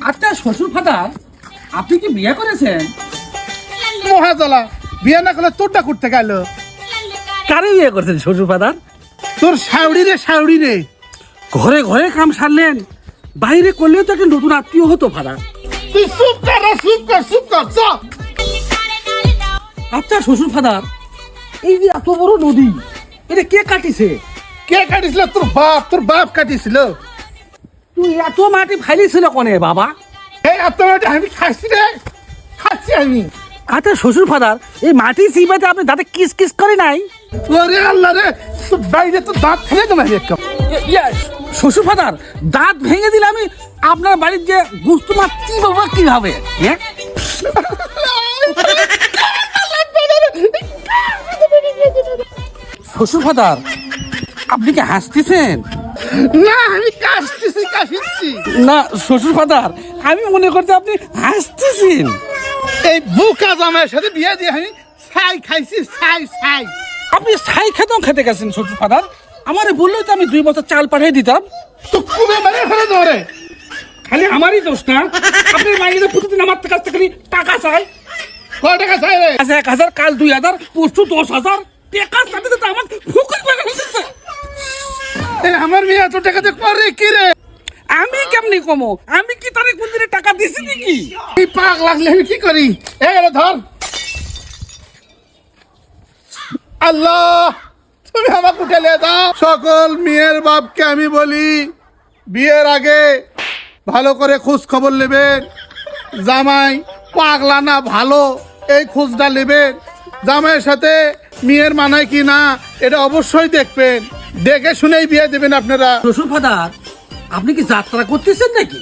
আচ্ছা শ্বশুর ফাদার, আপনি কি বিয়ে করেছেন? মহাজালা, বিয়ে না করলে তোরটা করতে গেল। কারে বিয়ে করেছেন শ্বশুর ফাদার? তোর শাউড়ি রে। ঘরে ঘরে কাম সারলেন, বাইরে করলেও তো একটা নতুন আত্মীয় হতো ফাদার। তুই চুপ কর চুপ। আচ্ছা শ্বশুর ফাদার, এই যে এত বড় নদী, এটা কে কাটিছে? কে কাটিছিল? তোর বাপ কাটিছিল। তুই এত মাটি ফাইলিছিল কোনে বাবা? এই আত্মমাটি আমি খাচ্ছি আমি। আচ্ছা শ্বশুর ফাদার, এই মাটি চিবাতে আপনি দাঁতে কিস কিস করে নাই? ওরে আল্লাহ রে, তোর বাইরে তো দাঁত ফেলে তোমার একটা। শ্বশুর ফাদার, দাঁত ভেঙে দিলে আমি আপনার বাড়ির যে গুস্তু মারছি বাবা কিভাবে? হ্যাঁ শ্বশুর ফাদার, আপনি কি হাসতেছেন? না, আমি কাশিচ্ছি। না শ্বশুর ফাদার, আমি মনে করছি আপনি হাসতেছেন। এই বুকা জামাইয়ের সাথে বিয়ে দিয়ে আমি ছাই খাইছি, ছাই। আপনি ছাই খেতে গেছেন শ্বশুর ফাদার। আমারে বললেই তো আমি 2 বছর চাল পাঠিয়ে দিতাম। তো খুবই মেরে ফেলে ধরে। খালি আমারই দোষ না, আপনার মাইয়ের প্রতিদিন আমার কাছ থেকে খালি টাকা চাই। কয় টাকা চাই রে? আজ 1000, কাল 2000, পরশু 10,000 টাকার সাথে সাথে আমার ফুকুর পাকা হচ্ছে। আমার মেয়ে এত টাকাতে করে কি রে? আমি কেমনি কমো? আমি কি তারে কোন দিনে টাকা দিছি নাকি? এই পাক লাগলে আমি কি করি? ধর। আল্লাহ, তুমি আমাকে উঠে দাও। সকল মেয়ের বাপকে আমি বলি, বিয়ের আগে ভালো করে খোঁজ খবর নেবেন। জামাই পাগলা না ভালো, এই খোঁজটা নেবেন। জামাইয়ের সাথে মেয়ের মানায় কি না এটা অবশ্যই দেখবেন। দেখে শুনেই বিয়ে দেবেন আপনারা। শ্বশুর ফাদার, আপনি কি যাত্রা করতেছেন নাকি?